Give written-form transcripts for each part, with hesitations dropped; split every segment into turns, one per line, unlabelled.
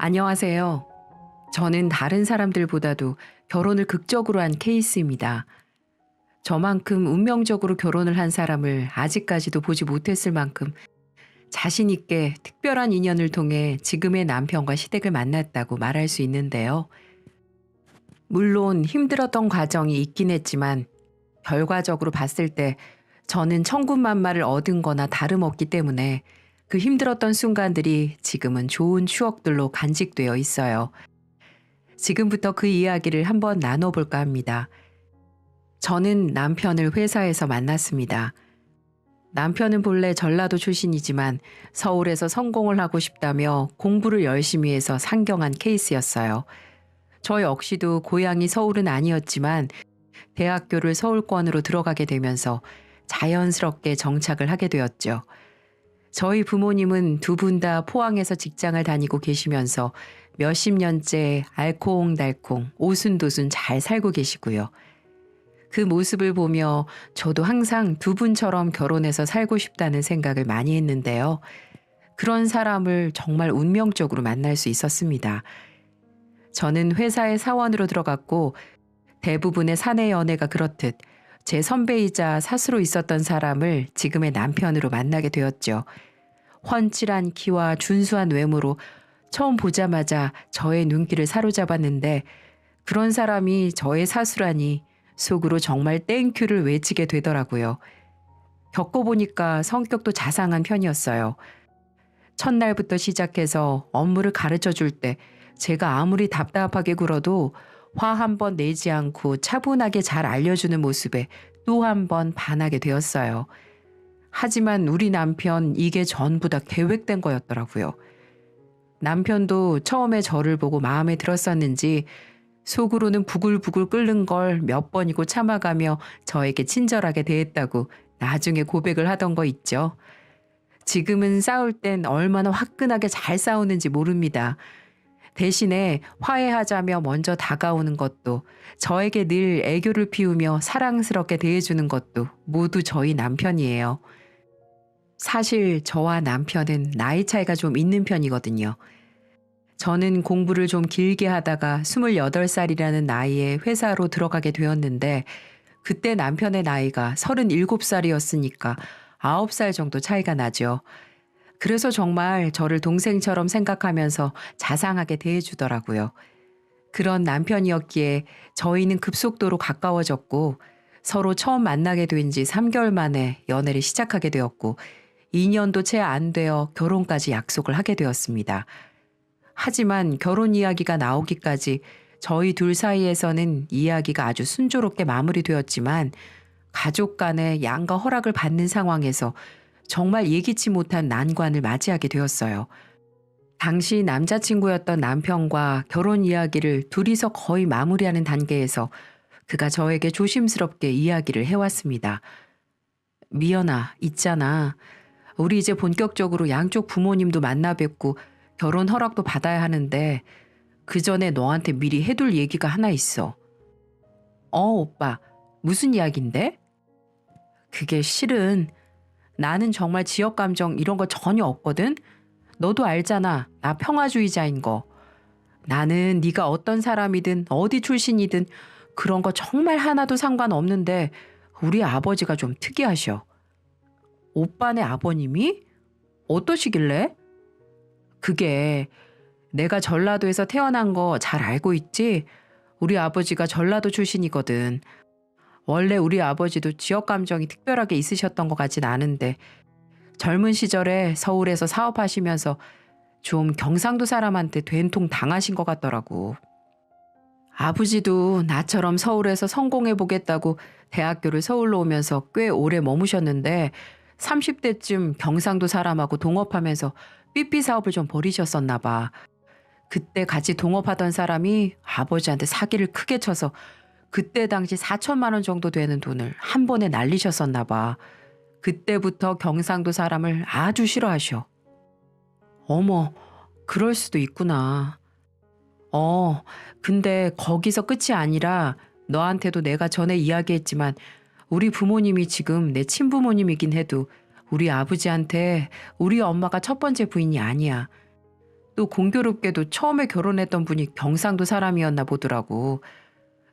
안녕하세요. 저는 다른 사람들보다도 결혼을 극적으로 한 케이스입니다. 저만큼 운명적으로 결혼을 한 사람을 아직까지도 보지 못했을 만큼 자신 있게 특별한 인연을 통해 지금의 남편과 시댁을 만났다고 말할 수 있는데요. 물론 힘들었던 과정이 있긴 했지만 결과적으로 봤을 때 저는 천군만마를 얻은 거나 다름없기 때문에 그 힘들었던 순간들이 지금은 좋은 추억들로 간직되어 있어요. 지금부터 그 이야기를 한번 나눠볼까 합니다. 저는 남편을 회사에서 만났습니다. 남편은 본래 전라도 출신이지만 서울에서 성공을 하고 싶다며 공부를 열심히 해서 상경한 케이스였어요. 저 역시도 고향이 서울은 아니었지만 대학교를 서울권으로 들어가게 되면서 자연스럽게 정착을 하게 되었죠. 저희 부모님은 두 분 다 포항에서 직장을 다니고 계시면서 몇십 년째 알콩달콩 오순도순 잘 살고 계시고요. 그 모습을 보며 저도 항상 두 분처럼 결혼해서 살고 싶다는 생각을 많이 했는데요. 그런 사람을 정말 운명적으로 만날 수 있었습니다. 저는 회사에 사원으로 들어갔고 대부분의 사내 연애가 그렇듯 제 선배이자 사수로 있었던 사람을 지금의 남편으로 만나게 되었죠. 훤칠한 키와 준수한 외모로 처음 보자마자 저의 눈길을 사로잡았는데 그런 사람이 저의 사수라니 속으로 정말 땡큐를 외치게 되더라고요. 겪어보니까 성격도 자상한 편이었어요. 첫날부터 시작해서 업무를 가르쳐 줄 때 제가 아무리 답답하게 굴어도 화 한 번 내지 않고 차분하게 잘 알려주는 모습에 또 한 번 반하게 되었어요. 하지만 우리 남편 이게 전부 다 계획된 거였더라고요. 남편도 처음에 저를 보고 마음에 들었었는지 속으로는 부글부글 끓는 걸 몇 번이고 참아가며 저에게 친절하게 대했다고 나중에 고백을 하던 거 있죠. 지금은 싸울 땐 얼마나 화끈하게 잘 싸우는지 모릅니다. 대신에 화해하자며 먼저 다가오는 것도 저에게 늘 애교를 피우며 사랑스럽게 대해주는 것도 모두 저희 남편이에요. 사실 저와 남편은 나이 차이가 좀 있는 편이거든요. 저는 공부를 좀 길게 하다가 28살이라는 나이에 회사로 들어가게 되었는데 그때 남편의 나이가 37살이었으니까 9살 정도 차이가 나죠. 그래서 정말 저를 동생처럼 생각하면서 자상하게 대해주더라고요. 그런 남편이었기에 저희는 급속도로 가까워졌고 서로 처음 만나게 된 지 3개월 만에 연애를 시작하게 되었고 2년도 채 안 되어 결혼까지 약속을 하게 되었습니다. 하지만 결혼 이야기가 나오기까지 저희 둘 사이에서는 이야기가 아주 순조롭게 마무리되었지만 가족 간의 양가 허락을 받는 상황에서 정말 예기치 못한 난관을 맞이하게 되었어요. 당시 남자친구였던 남편과 결혼 이야기를 둘이서 거의 마무리하는 단계에서 그가 저에게 조심스럽게 이야기를 해왔습니다. 미연아, 있잖아. 우리 이제 본격적으로 양쪽 부모님도 만나 뵙고 결혼 허락도 받아야 하는데 그 전에 너한테 미리 해둘 얘기가 하나 있어. 오빠. 무슨 이야기인데? 그게 실은 나는 정말 지역 감정 이런 거 전혀 없거든. 너도 알잖아. 나 평화주의자인 거. 나는 네가 어떤 사람이든 어디 출신이든 그런 거 정말 하나도 상관없는데 우리 아버지가 좀 특이하셔. 오빠네 아버님이? 어떠시길래? 그게 내가 전라도에서 태어난 거 잘 알고 있지? 우리 아버지가 전라도 출신이거든. 원래 우리 아버지도 지역 감정이 특별하게 있으셨던 것 같진 않은데 젊은 시절에 서울에서 사업하시면서 좀 경상도 사람한테 된통 당하신 것 같더라고. 아버지도 나처럼 서울에서 성공해보겠다고 대학교를 서울로 오면서 꽤 오래 머무셨는데 30대쯤 경상도 사람하고 동업하면서 삐삐 사업을 좀 벌이셨었나 봐. 그때 같이 동업하던 사람이 아버지한테 사기를 크게 쳐서 그때 당시 4천만 원 정도 되는 돈을 한 번에 날리셨었나 봐. 그때부터 경상도 사람을 아주 싫어하셔. 어머, 그럴 수도 있구나. 근데 거기서 끝이 아니라 너한테도 내가 전에 이야기했지만 우리 부모님이 지금 내 친부모님이긴 해도 우리 아버지한테 우리 엄마가 첫 번째 부인이 아니야. 또 공교롭게도 처음에 결혼했던 분이 경상도 사람이었나 보더라고.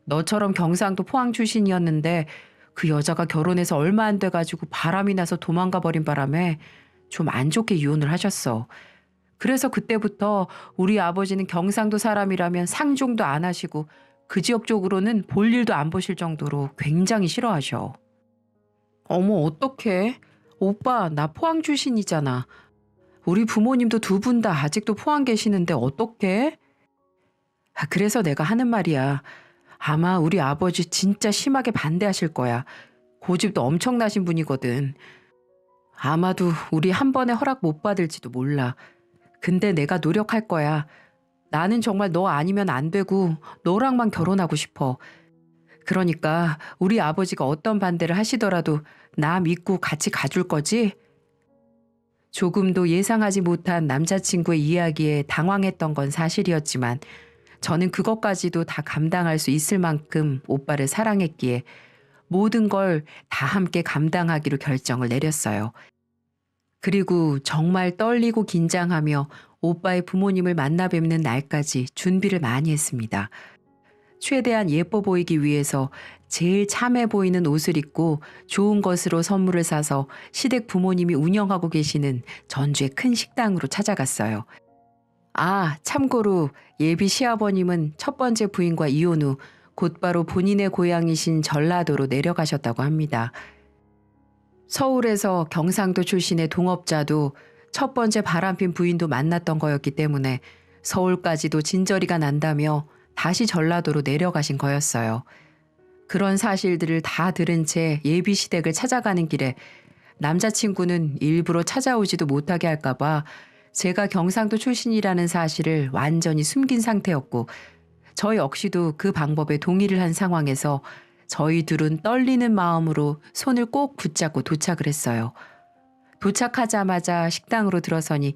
너처럼 경상도 포항 출신이었는데 그 여자가 결혼해서 얼마 안 돼가지고 바람이 나서 도망가 버린 바람에 좀 안 좋게 이혼을 하셨어. 그래서 그때부터 우리 아버지는 경상도 사람이라면 상종도 안 하시고 그 지역 쪽으로는 볼 일도 안 보실 정도로 굉장히 싫어하셔. 어머, 어떡해. 오빠, 나 포항 출신이잖아. 우리 부모님도 두 분 다 아직도 포항 계시는데 어떡해? 그래서 내가 하는 말이야. 아마 우리 아버지 진짜 심하게 반대하실 거야. 고집도 엄청나신 분이거든. 아마도 우리 한 번에 허락 못 받을지도 몰라. 근데 내가 노력할 거야. 나는 정말 너 아니면 안 되고 너랑만 결혼하고 싶어. 그러니까 우리 아버지가 어떤 반대를 하시더라도 나 믿고 같이 가줄 거지? 조금도 예상하지 못한 남자친구의 이야기에 당황했던 건 사실이었지만 저는 그것까지도 다 감당할 수 있을 만큼 오빠를 사랑했기에 모든 걸 다 함께 감당하기로 결정을 내렸어요. 그리고 정말 떨리고 긴장하며 오빠의 부모님을 만나 뵙는 날까지 준비를 많이 했습니다. 최대한 예뻐 보이기 위해서 제일 참해 보이는 옷을 입고 좋은 것으로 선물을 사서 시댁 부모님이 운영하고 계시는 전주의 큰 식당으로 찾아갔어요. 아, 참고로 예비 시아버님은 첫 번째 부인과 이혼 후 곧바로 본인의 고향이신 전라도로 내려가셨다고 합니다. 서울에서 경상도 출신의 동업자도 첫 번째 바람핀 부인도 만났던 거였기 때문에 서울까지도 진저리가 난다며 다시 전라도로 내려가신 거였어요. 그런 사실들을 다 들은 채 예비 시댁을 찾아가는 길에 남자친구는 일부러 찾아오지도 못하게 할까봐 제가 경상도 출신이라는 사실을 완전히 숨긴 상태였고 저 역시도 그 방법에 동의를 한 상황에서 저희 둘은 떨리는 마음으로 손을 꼭 붙잡고 도착을 했어요. 도착하자마자 식당으로 들어서니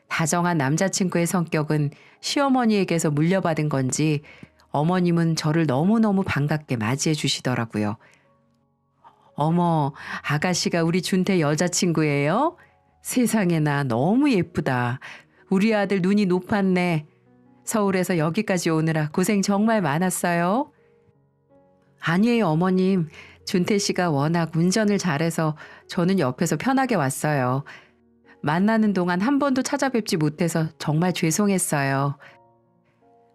다정한 남자친구의 성격은 시어머니에게서 물려받은 건지 어머님은 저를 너무너무 반갑게 맞이해 주시더라고요. 어머, 아가씨가 우리 준태 여자친구예요? 세상에나 너무 예쁘다. 우리 아들 눈이 높았네. 서울에서 여기까지 오느라 고생 정말 많았어요. 아니에요, 어머님. 준태 씨가 워낙 운전을 잘해서 저는 옆에서 편하게 왔어요. 만나는 동안 한 번도 찾아뵙지 못해서 정말 죄송했어요.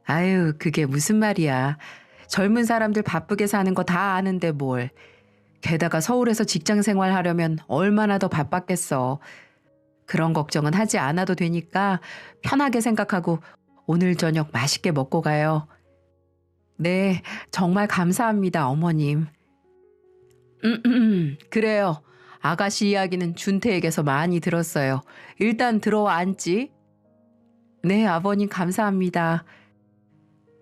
아유, 그게 무슨 말이야. 젊은 사람들 바쁘게 사는 거 다 아는데 뭘. 게다가 서울에서 직장 생활하려면 얼마나 더 바빴겠어. 그런 걱정은 하지 않아도 되니까 편하게 생각하고 오늘 저녁 맛있게 먹고 가요. 네, 정말 감사합니다, 어머님. 그래요. 아가씨 이야기는 준태에게서 많이 들었어요. 일단 들어와 앉지. 네, 아버님 감사합니다.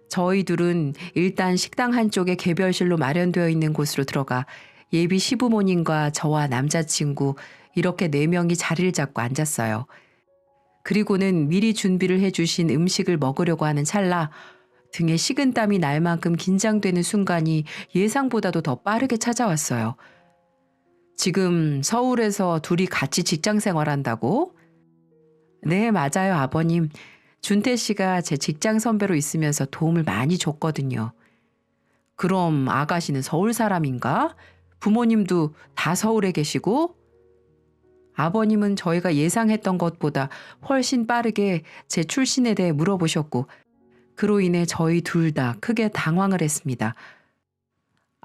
저희 둘은 일단 식당 한쪽에 개별실로 마련되어 있는 곳으로 들어가 예비 시부모님과 저와 남자친구 이렇게 4명이 자리를 잡고 앉았어요. 그리고는 미리 준비를 해주신 음식을 먹으려고 하는 찰나 등에 식은땀이 날 만큼 긴장되는 순간이 예상보다도 더 빠르게 찾아왔어요. 지금 서울에서 둘이 같이 직장 생활한다고? 네, 맞아요, 아버님. 준태 씨가 제 직장 선배로 있으면서 도움을 많이 줬거든요. 그럼 아가씨는 서울 사람인가? 부모님도 다 서울에 계시고? 아버님은 저희가 예상했던 것보다 훨씬 빠르게 제 출신에 대해 물어보셨고 그로 인해 저희 둘 다 크게 당황을 했습니다.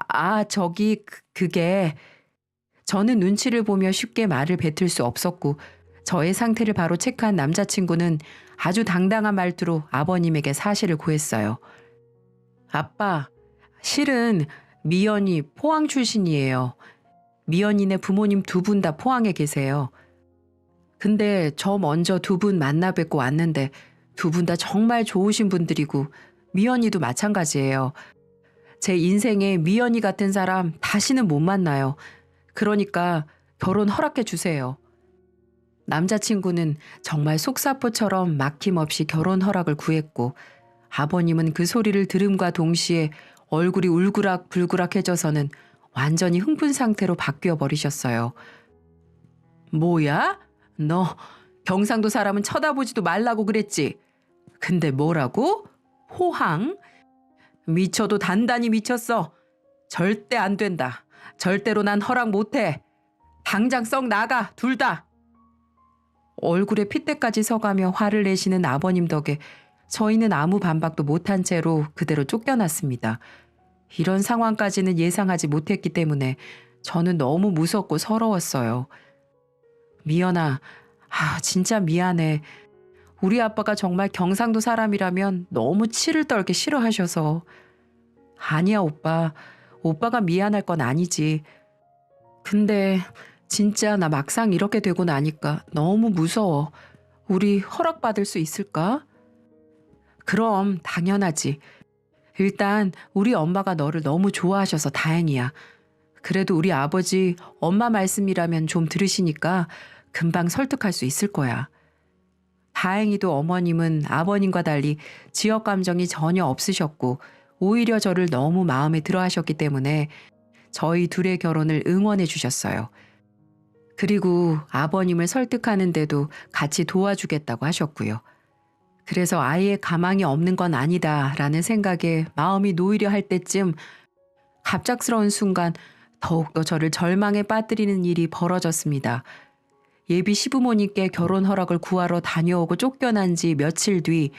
아, 그게 저는 눈치를 보며 쉽게 말을 뱉을 수 없었고 저의 상태를 바로 체크한 남자친구는 아주 당당한 말투로 아버님에게 사실을 고했어요. 아빠, 실은 미연이 포항 출신이에요. 미연이네 부모님 두 분 다 포항에 계세요. 근데 저 먼저 두 분 만나 뵙고 왔는데 두 분 다 정말 좋으신 분들이고 미연이도 마찬가지예요. 제 인생에 미연이 같은 사람 다시는 못 만나요. 그러니까 결혼 허락해 주세요. 남자친구는 정말 속사포처럼 막힘없이 결혼 허락을 구했고 아버님은 그 소리를 들음과 동시에 얼굴이 울그락불그락해져서는 완전히 흥분 상태로 바뀌어 버리셨어요. 뭐야? 너 경상도 사람은 쳐다보지도 말라고 그랬지? 근데 뭐라고? 호황? 미쳐도 단단히 미쳤어. 절대 안 된다. 절대로 난 허락 못해. 당장 썩 나가, 둘 다. 얼굴에 핏대까지 서가며 화를 내시는 아버님 덕에 저희는 아무 반박도 못한 채로 그대로 쫓겨났습니다. 이런 상황까지는 예상하지 못했기 때문에 저는 너무 무섭고 서러웠어요. 미연아, 진짜 미안해. 우리 아빠가 정말 경상도 사람이라면 너무 치를 떨게 싫어하셔서. 아니야, 오빠. 오빠가 미안할 건 아니지. 근데 진짜 나 막상 이렇게 되고 나니까 너무 무서워. 우리 허락받을 수 있을까? 그럼 당연하지. 일단 우리 엄마가 너를 너무 좋아하셔서 다행이야. 그래도 우리 아버지 엄마 말씀이라면 좀 들으시니까 금방 설득할 수 있을 거야. 다행히도 어머님은 아버님과 달리 지역 감정이 전혀 없으셨고 오히려 저를 너무 마음에 들어 하셨기 때문에 저희 둘의 결혼을 응원해 주셨어요. 그리고 아버님을 설득하는데도 같이 도와주겠다고 하셨고요. 그래서 아예 가망이 없는 건 아니다라는 생각에 마음이 놓이려 할 때쯤 갑작스러운 순간 더욱더 저를 절망에 빠뜨리는 일이 벌어졌습니다. 예비 시부모님께 결혼 허락을 구하러 다녀오고 쫓겨난 지 며칠 뒤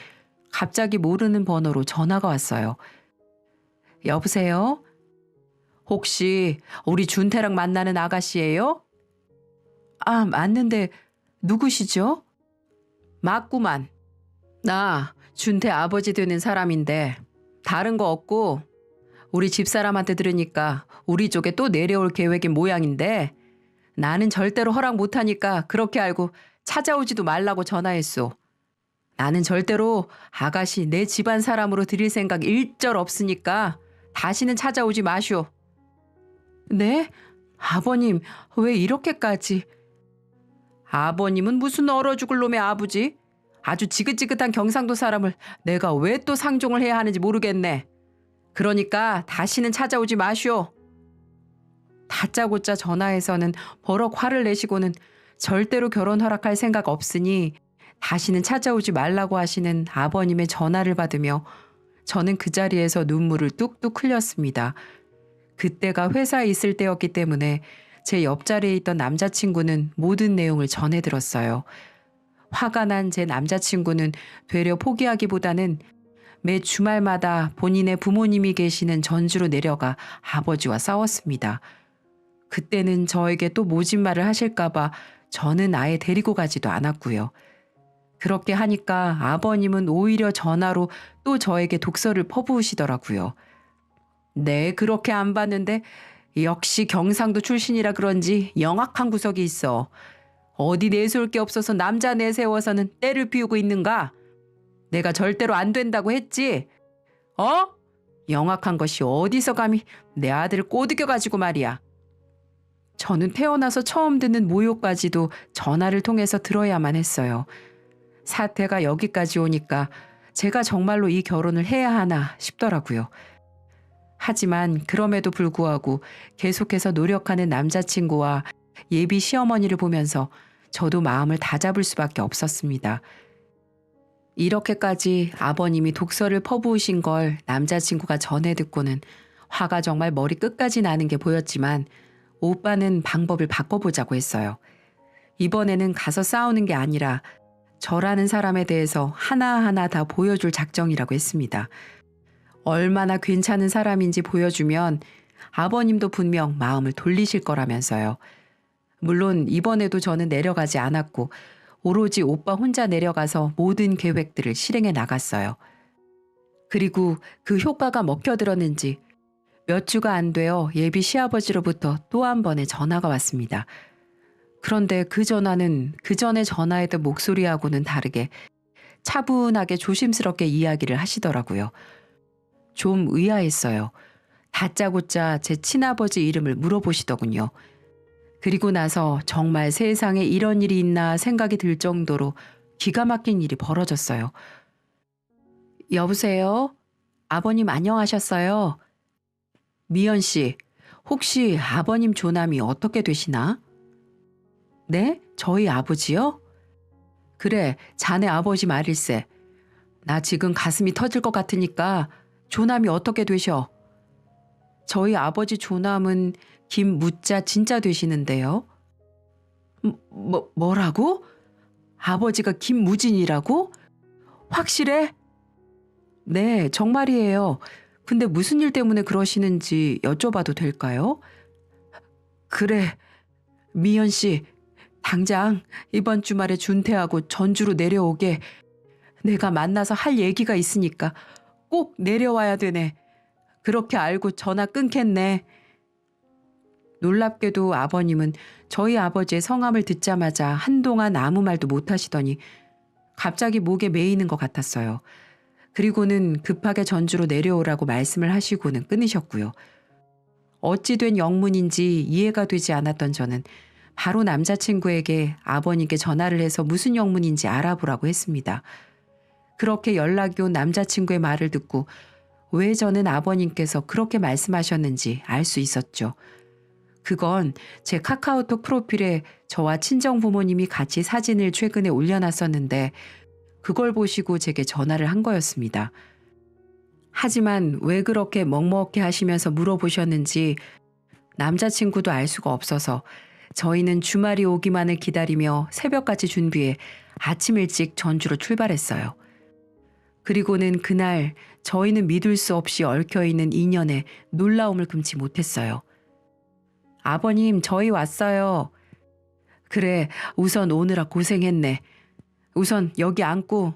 갑자기 모르는 번호로 전화가 왔어요. 여보세요? 혹시 우리 준태랑 만나는 아가씨예요? 맞는데 누구시죠? 맞구만. 나 준태 아버지 되는 사람인데 다른 거 없고 우리 집사람한테 들으니까 우리 쪽에 또 내려올 계획인 모양인데 나는 절대로 허락 못하니까 그렇게 알고 찾아오지도 말라고 전화했소. 나는 절대로 아가씨 내 집안 사람으로 드릴 생각 일절 없으니까 다시는 찾아오지 마시오. 네? 아버님 왜 이렇게까지? 아버님은 무슨 얼어 죽을 놈의 아버지? 아주 지긋지긋한 경상도 사람을 내가 왜 또 상종을 해야 하는지 모르겠네. 그러니까 다시는 찾아오지 마시오. 다짜고짜 전화해서는 버럭 화를 내시고는 절대로 결혼 허락할 생각 없으니 다시는 찾아오지 말라고 하시는 아버님의 전화를 받으며 저는 그 자리에서 눈물을 뚝뚝 흘렸습니다. 그때가 회사에 있을 때였기 때문에 제 옆자리에 있던 남자친구는 모든 내용을 전해 들었어요. 화가 난 제 남자친구는 되려 포기하기보다는 매 주말마다 본인의 부모님이 계시는 전주로 내려가 아버지와 싸웠습니다. 그때는 저에게 또 모진말을 하실까봐 저는 아예 데리고 가지도 않았고요. 그렇게 하니까 아버님은 오히려 전화로 또 저에게 독서를 퍼부으시더라고요. 네, 그렇게 안 봤는데 역시 경상도 출신이라 그런지 영악한 구석이 있어. 어디 내세울 게 없어서 남자 내세워서는 때를 피우고 있는가? 내가 절대로 안 된다고 했지? 영악한 것이 어디서 감히 내 아들을 꼬드겨가지고 말이야. 저는 태어나서 처음 듣는 모욕까지도 전화를 통해서 들어야만 했어요. 사태가 여기까지 오니까 제가 정말로 이 결혼을 해야 하나 싶더라고요. 하지만 그럼에도 불구하고 계속해서 노력하는 남자친구와 예비 시어머니를 보면서 저도 마음을 다잡을 수밖에 없었습니다. 이렇게까지 아버님이 독서를 퍼부으신 걸 남자친구가 전해 듣고는 화가 정말 머리 끝까지 나는 게 보였지만 오빠는 방법을 바꿔보자고 했어요. 이번에는 가서 싸우는 게 아니라 저라는 사람에 대해서 하나하나 다 보여줄 작정이라고 했습니다. 얼마나 괜찮은 사람인지 보여주면 아버님도 분명 마음을 돌리실 거라면서요. 물론 이번에도 저는 내려가지 않았고 오로지 오빠 혼자 내려가서 모든 계획들을 실행해 나갔어요. 그리고 그 효과가 먹혀들었는지 몇 주가 안 되어 예비 시아버지로부터 또 한 번의 전화가 왔습니다. 그런데 그 전화는 그 전에 전화했던 목소리하고는 다르게 차분하게 조심스럽게 이야기를 하시더라고요. 좀 의아했어요. 다짜고짜 제 친아버지 이름을 물어보시더군요. 그리고 나서 정말 세상에 이런 일이 있나 생각이 들 정도로 기가 막힌 일이 벌어졌어요. 여보세요? 아버님 안녕하셨어요? 미연 씨, 혹시 아버님 조남이 어떻게 되시나? 네? 저희 아버지요? 그래, 자네 아버지 말일세. 나 지금 가슴이 터질 것 같으니까 조남이 어떻게 되셔? 저희 아버지 조남은 김무자 진짜 되시는데요. 뭐라고? 아버지가 김무진이라고? 확실해? 네, 정말이에요. 근데 무슨 일 때문에 그러시는지 여쭤봐도 될까요? 그래, 미연 씨, 당장 이번 주말에 준태하고 전주로 내려오게. 내가 만나서 할 얘기가 있으니까 꼭 내려와야 되네. 그렇게 알고 전화 끊겠네. 놀랍게도 아버님은 저희 아버지의 성함을 듣자마자 한동안 아무 말도 못 하시더니 갑자기 목에 메이는 것 같았어요. 그리고는 급하게 전주로 내려오라고 말씀을 하시고는 끊으셨고요. 어찌된 영문인지 이해가 되지 않았던 저는 바로 남자친구에게 아버님께 전화를 해서 무슨 영문인지 알아보라고 했습니다. 그렇게 연락이 온 남자친구의 말을 듣고 왜 저는 아버님께서 그렇게 말씀하셨는지 알 수 있었죠. 그건 제 카카오톡 프로필에 저와 친정 부모님이 같이 사진을 최근에 올려놨었는데 그걸 보시고 제게 전화를 한 거였습니다. 하지만 왜 그렇게 먹먹해 하시면서 물어보셨는지 남자친구도 알 수가 없어서 저희는 주말이 오기만을 기다리며 새벽까지 준비해 아침 일찍 전주로 출발했어요. 그리고는 그날 저희는 믿을 수 없이 얽혀있는 인연에 놀라움을 금치 못했어요. 아버님, 저희 왔어요. 그래, 우선 오느라 고생했네. 우선 여기 앉고.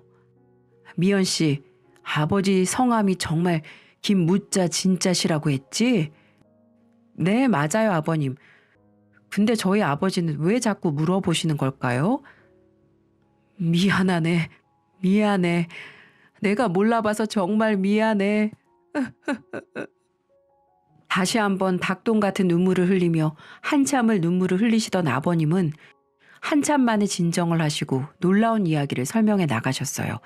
미연 씨, 아버지 성함이 정말 김무자 진짜시라고 했지? 네, 맞아요, 아버님. 근데 저희 아버지는 왜 자꾸 물어보시는 걸까요? 미안하네. 미안해. 내가 몰라봐서 정말 미안해. 다시 한번 닭똥 같은 눈물을 흘리며 한참을 눈물을 흘리시던 아버님은 한참 만에 진정을 하시고 놀라운 이야기를 설명해 나가셨어요.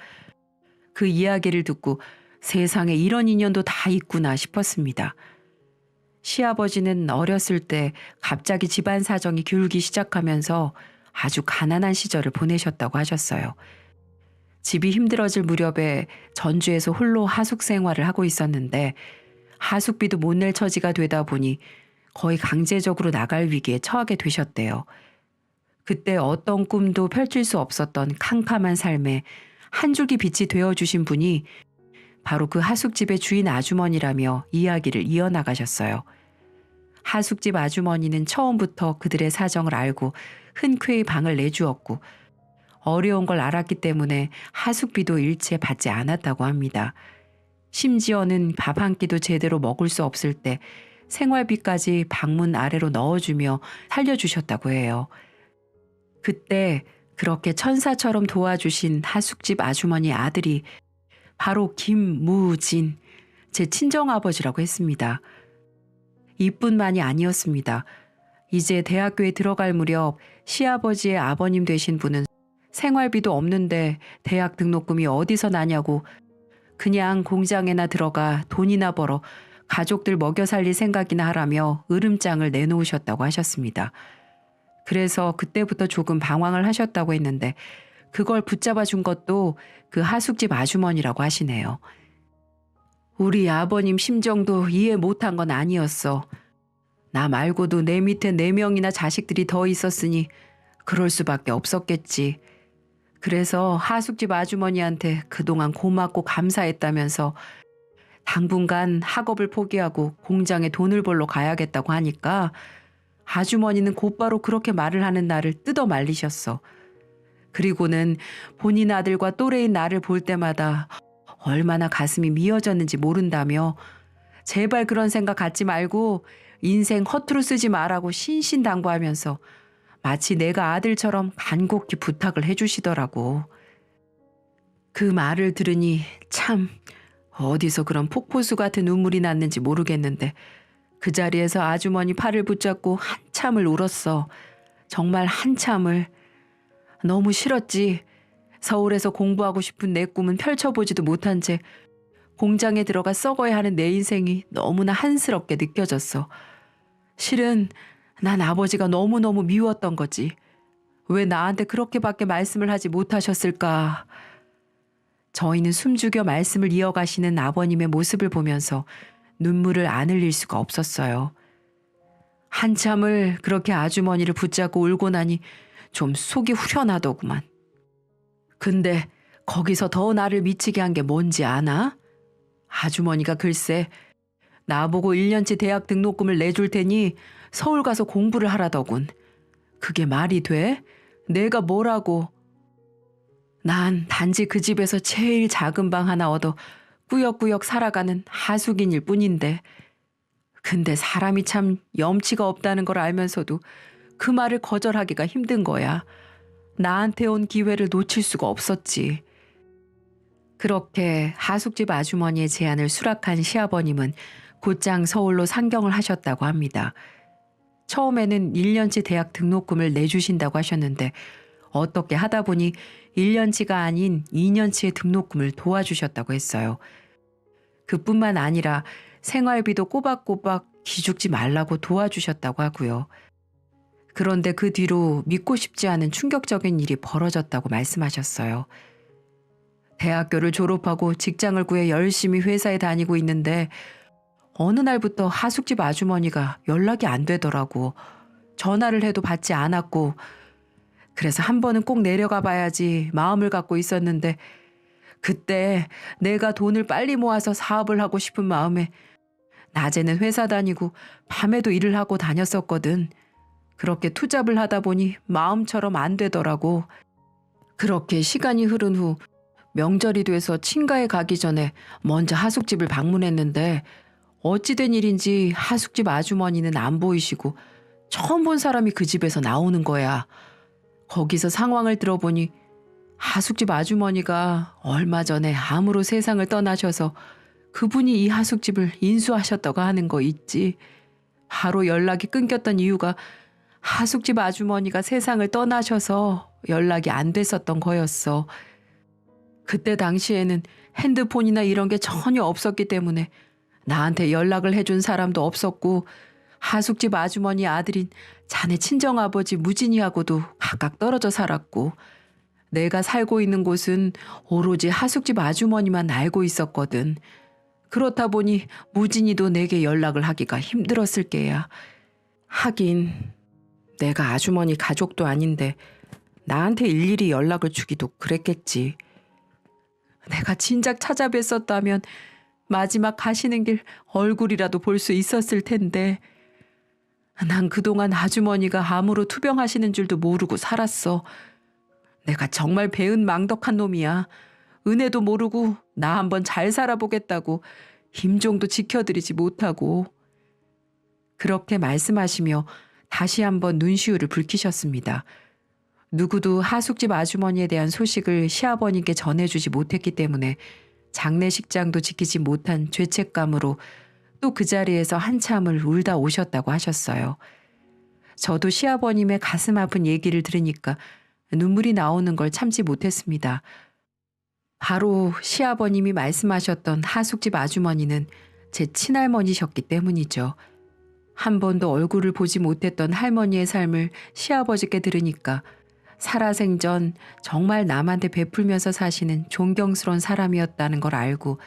그 이야기를 듣고 세상에 이런 인연도 다 있구나 싶었습니다. 시아버지는 어렸을 때 갑자기 집안 사정이 기울기 시작하면서 아주 가난한 시절을 보내셨다고 하셨어요. 집이 힘들어질 무렵에 전주에서 홀로 하숙 생활을 하고 있었는데 하숙비도 못 낼 처지가 되다 보니 거의 강제적으로 나갈 위기에 처하게 되셨대요. 그때 어떤 꿈도 펼칠 수 없었던 캄캄한 삶에 한 줄기 빛이 되어주신 분이 바로 그 하숙집의 주인 아주머니라며 이야기를 이어나가셨어요. 하숙집 아주머니는 처음부터 그들의 사정을 알고 흔쾌히 방을 내주었고 어려운 걸 알았기 때문에 하숙비도 일체 받지 않았다고 합니다. 심지어는 밥 한 끼도 제대로 먹을 수 없을 때 생활비까지 방문 아래로 넣어주며 살려주셨다고 해요. 그때 그렇게 천사처럼 도와주신 하숙집 아주머니 아들이 바로 김무진, 제 친정아버지라고 했습니다. 이뿐만이 아니었습니다. 이제 대학교에 들어갈 무렵 시아버지의 아버님 되신 분은 생활비도 없는데 대학 등록금이 어디서 나냐고 그냥 공장에나 들어가 돈이나 벌어 가족들 먹여 살릴 생각이나 하라며 으름장을 내놓으셨다고 하셨습니다. 그래서 그때부터 조금 방황을 하셨다고 했는데 그걸 붙잡아 준 것도 그 하숙집 아주머니라고 하시네요. 우리 아버님 심정도 이해 못한 건 아니었어. 나 말고도 내 밑에 4명이나 자식들이 더 있었으니 그럴 수밖에 없었겠지. 그래서 하숙집 아주머니한테 그동안 고맙고 감사했다면서 당분간 학업을 포기하고 공장에 돈을 벌러 가야겠다고 하니까 아주머니는 곧바로 그렇게 말을 하는 나를 뜯어 말리셨어. 그리고는 본인 아들과 또래인 나를 볼 때마다 얼마나 가슴이 미어졌는지 모른다며 제발 그런 생각 갖지 말고 인생 허투루 쓰지 말라고 신신당부하면서 마치 내가 아들처럼 간곡히 부탁을 해주시더라고. 그 말을 들으니 참 어디서 그런 폭포수 같은 눈물이 났는지 모르겠는데 그 자리에서 아주머니 팔을 붙잡고 한참을 울었어. 정말 한참을. 너무 싫었지. 서울에서 공부하고 싶은 내 꿈은 펼쳐보지도 못한 채 공장에 들어가 썩어야 하는 내 인생이 너무나 한스럽게 느껴졌어. 실은 난 아버지가 너무너무 미웠던 거지. 왜 나한테 그렇게밖에 말씀을 하지 못하셨을까. 저희는 숨죽여 말씀을 이어가시는 아버님의 모습을 보면서 눈물을 안 흘릴 수가 없었어요. 한참을 그렇게 아주머니를 붙잡고 울고 나니 좀 속이 후련하더구만. 근데 거기서 더 나를 미치게 한 게 뭔지 아나? 아주머니가 글쎄 나보고 1년치 대학 등록금을 내줄 테니 서울 가서 공부를 하라더군. 그게 말이 돼? 내가 뭐라고. 난 단지 그 집에서 제일 작은 방 하나 얻어 꾸역꾸역 살아가는 하숙인일 뿐인데. 근데 사람이 참 염치가 없다는 걸 알면서도 그 말을 거절하기가 힘든 거야. 나한테 온 기회를 놓칠 수가 없었지. 그렇게 하숙집 아주머니의 제안을 수락한 시아버님은 곧장 서울로 상경을 하셨다고 합니다. 처음에는 1년치 대학 등록금을 내주신다고 하셨는데 어떻게 하다 보니 1년치가 아닌 2년치의 등록금을 도와주셨다고 했어요. 그뿐만 아니라 생활비도 꼬박꼬박 기죽지 말라고 도와주셨다고 하고요. 그런데 그 뒤로 믿고 싶지 않은 충격적인 일이 벌어졌다고 말씀하셨어요. 대학교를 졸업하고 직장을 구해 열심히 회사에 다니고 있는데 어느 날부터 하숙집 아주머니가 연락이 안 되더라고. 전화를 해도 받지 않았고 그래서 한 번은 꼭 내려가 봐야지 마음을 갖고 있었는데 그때 내가 돈을 빨리 모아서 사업을 하고 싶은 마음에 낮에는 회사 다니고 밤에도 일을 하고 다녔었거든. 그렇게 투잡을 하다 보니 마음처럼 안 되더라고. 그렇게 시간이 흐른 후 명절이 돼서 친가에 가기 전에 먼저 하숙집을 방문했는데 어찌된 일인지 하숙집 아주머니는 안 보이시고 처음 본 사람이 그 집에서 나오는 거야. 거기서 상황을 들어보니 하숙집 아주머니가 얼마 전에 암으로 세상을 떠나셔서 그분이 이 하숙집을 인수하셨다고 하는 거 있지. 바로 연락이 끊겼던 이유가 하숙집 아주머니가 세상을 떠나셔서 연락이 안 됐었던 거였어. 그때 당시에는 핸드폰이나 이런 게 전혀 없었기 때문에 나한테 연락을 해준 사람도 없었고 하숙집 아주머니 아들인 자네 친정아버지 무진이하고도 각각 떨어져 살았고 내가 살고 있는 곳은 오로지 하숙집 아주머니만 알고 있었거든. 그렇다 보니 무진이도 내게 연락을 하기가 힘들었을 게야. 하긴 내가 아주머니 가족도 아닌데 나한테 일일이 연락을 주기도 그랬겠지. 내가 진작 찾아뵀었다면 마지막 가시는 길 얼굴이라도 볼 수 있었을 텐데 난 그동안 아주머니가 암으로 투병하시는 줄도 모르고 살았어. 내가 정말 배은망덕한 놈이야. 은혜도 모르고 나 한번 잘 살아보겠다고 임종도 지켜드리지 못하고. 그렇게 말씀하시며 다시 한번 눈시울을 붉히셨습니다. 누구도 하숙집 아주머니에 대한 소식을 시아버님께 전해주지 못했기 때문에 장례식장도 지키지 못한 죄책감으로 또 그 자리에서 한참을 울다 오셨다고 하셨어요. 저도 시아버님의 가슴 아픈 얘기를 들으니까 눈물이 나오는 걸 참지 못했습니다. 바로 시아버님이 말씀하셨던 하숙집 아주머니는 제 친할머니셨기 때문이죠. 한 번도 얼굴을 보지 못했던 할머니의 삶을 시아버지께 들으니까 살아생전 정말 남한테 베풀면서 사시는 존경스러운 사람이었다는 걸 알고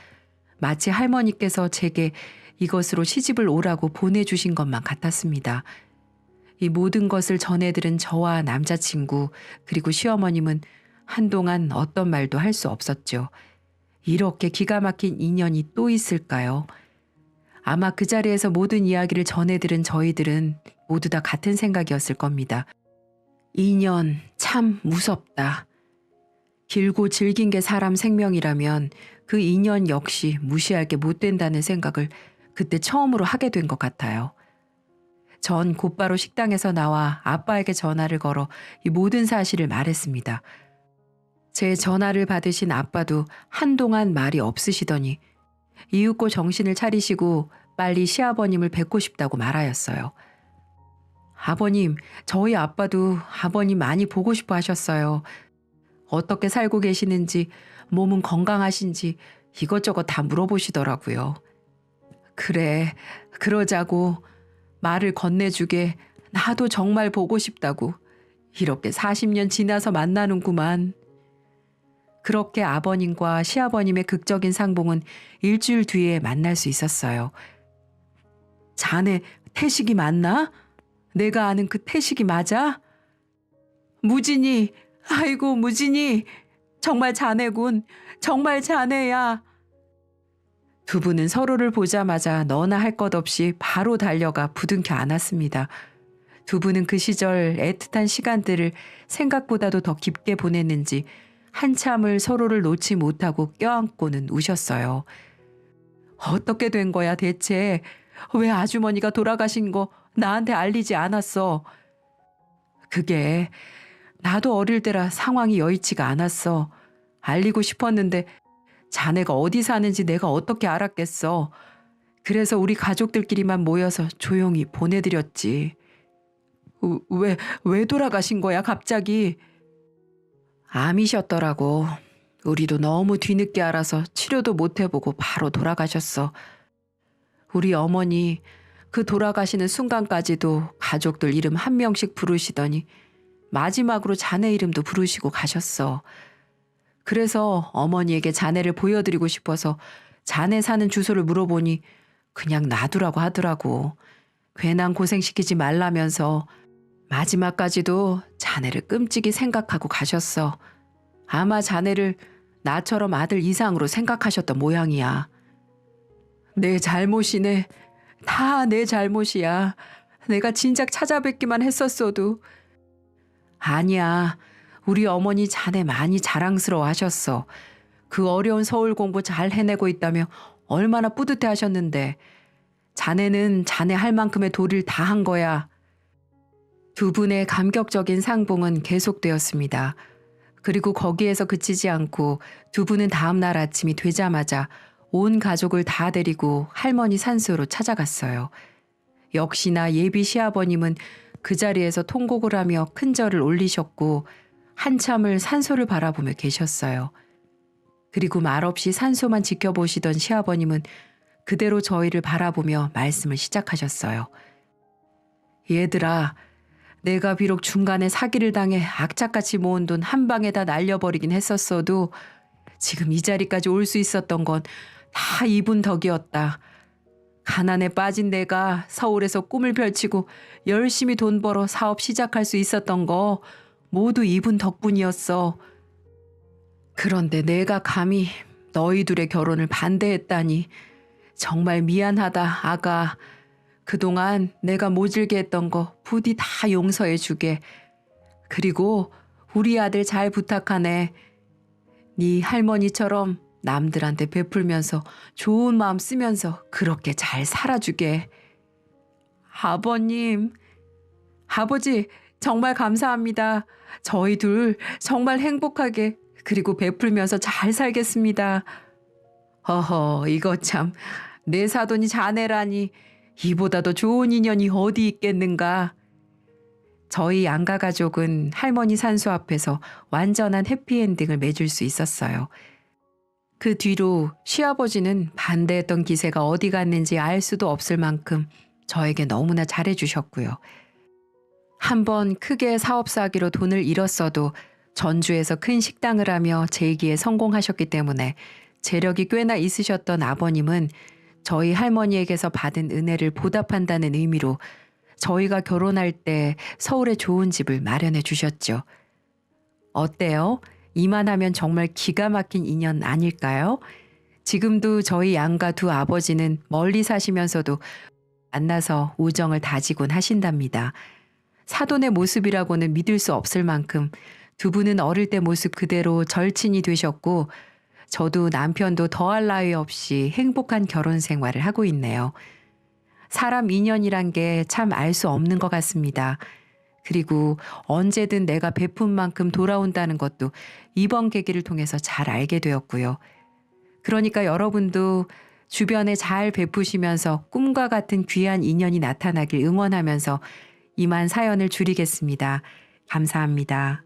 마치 할머니께서 제게 이것으로 시집을 오라고 보내주신 것만 같았습니다. 이 모든 것을 전해들은 저와 남자친구 그리고 시어머님은 한동안 어떤 말도 할 수 없었죠. 이렇게 기가 막힌 인연이 또 있을까요? 아마 그 자리에서 모든 이야기를 전해들은 저희들은 모두 다 같은 생각이었을 겁니다. 인연 참 무섭다. 길고 질긴 게 사람 생명이라면 그 인연 역시 무시할 게 못 된다는 생각을 그때 처음으로 하게 된 것 같아요. 전 곧바로 식당에서 나와 아빠에게 전화를 걸어 이 모든 사실을 말했습니다. 제 전화를 받으신 아빠도 한동안 말이 없으시더니 이윽고 정신을 차리시고 빨리 시아버님을 뵙고 싶다고 말하였어요. 아버님, 저희 아빠도 아버님 많이 보고 싶어 하셨어요. 어떻게 살고 계시는지, 몸은 건강하신지 이것저것 다 물어보시더라고요. 그래, 그러자고 말을 건네주게 나도 정말 보고 싶다고 이렇게 40년 지나서 만나는구만. 그렇게 아버님과 시아버님의 극적인 상봉은 일주일 뒤에 만날 수 있었어요. 자네 태식이 맞나? 내가 아는 그 태식이 맞아? 무진이, 아이고 무진이, 정말 자네군. 정말 자네야. 두 분은 서로를 보자마자 너나 할 것 없이 바로 달려가 부둥켜 안았습니다. 두 분은 그 시절 애틋한 시간들을 생각보다도 더 깊게 보냈는지 한참을 서로를 놓지 못하고 껴안고는 우셨어요. 어떻게 된 거야 대체? 왜 아주머니가 돌아가신 거 나한테 알리지 않았어? 그게 나도 어릴 때라 상황이 여의치가 않았어. 알리고 싶었는데 자네가 어디 사는지 내가 어떻게 알았겠어. 그래서 우리 가족들끼리만 모여서 조용히 보내드렸지. 왜 돌아가신 거야 갑자기? 암이셨더라고. 우리도 너무 뒤늦게 알아서 치료도 못 해보고 바로 돌아가셨어. 우리 어머니 그 돌아가시는 순간까지도 가족들 이름 한 명씩 부르시더니 마지막으로 자네 이름도 부르시고 가셨어. 그래서 어머니에게 자네를 보여드리고 싶어서 자네 사는 주소를 물어보니 그냥 놔두라고 하더라고. 괜한 고생시키지 말라면서 마지막까지도 자네를 끔찍이 생각하고 가셨어. 아마 자네를 나처럼 아들 이상으로 생각하셨던 모양이야. 내 잘못이네. 다 내 잘못이야. 내가 진작 찾아뵙기만 했었어도. 아니야. 우리 어머니 자네 많이 자랑스러워 하셨어. 그 어려운 서울 공부 잘 해내고 있다며 얼마나 뿌듯해 하셨는데 자네는 자네 할 만큼의 도리를 다 한 거야. 두 분의 감격적인 상봉은 계속되었습니다. 그리고 거기에서 그치지 않고 두 분은 다음 날 아침이 되자마자 온 가족을 다 데리고 할머니 산소로 찾아갔어요. 역시나 예비 시아버님은 그 자리에서 통곡을 하며 큰 절을 올리셨고 한참을 산소를 바라보며 계셨어요. 그리고 말없이 산소만 지켜보시던 시아버님은 그대로 저희를 바라보며 말씀을 시작하셨어요. 얘들아, 내가 비록 중간에 사기를 당해 악착같이 모은 돈 한 방에 다 날려버리긴 했었어도 지금 이 자리까지 올 수 있었던 건 다 이분 덕이었다. 가난에 빠진 내가 서울에서 꿈을 펼치고 열심히 돈 벌어 사업 시작할 수 있었던 거 모두 이분 덕분이었어. 그런데 내가 감히 너희들의 결혼을 반대했다니 정말 미안하다 아가. 그동안 내가 모질게 했던 거 부디 다 용서해 주게. 그리고 우리 아들 잘 부탁하네. 네 할머니처럼 남들한테 베풀면서 좋은 마음 쓰면서 그렇게 잘 살아주게. 아버님, 아버지 정말 감사합니다. 저희 둘 정말 행복하게 그리고 베풀면서 잘 살겠습니다. 허허, 이거 참 내 사돈이 자네라니 이보다 더 좋은 인연이 어디 있겠는가. 저희 양가 가족은 할머니 산소 앞에서 완전한 해피엔딩을 맺을 수 있었어요. 그 뒤로 시아버지는 반대했던 기세가 어디 갔는지 알 수도 없을 만큼 저에게 너무나 잘해주셨고요. 한번 크게 사업 사기로 돈을 잃었어도 전주에서 큰 식당을 하며 재기에 성공하셨기 때문에 재력이 꽤나 있으셨던 아버님은 저희 할머니에게서 받은 은혜를 보답한다는 의미로 저희가 결혼할 때 서울에 좋은 집을 마련해 주셨죠. 어때요? 이만하면 정말 기가 막힌 인연 아닐까요? 지금도 저희 양가 두 아버지는 멀리 사시면서도 만나서 우정을 다지곤 하신답니다. 사돈의 모습이라고는 믿을 수 없을 만큼 두 분은 어릴 때 모습 그대로 절친이 되셨고 저도 남편도 더할 나위 없이 행복한 결혼 생활을 하고 있네요. 사람 인연이란 게 참 알 수 없는 것 같습니다. 그리고 언제든 내가 베푼 만큼 돌아온다는 것도 이번 계기를 통해서 잘 알게 되었고요. 그러니까 여러분도 주변에 잘 베푸시면서 꿈과 같은 귀한 인연이 나타나길 응원하면서 이만 사연을 줄이겠습니다. 감사합니다.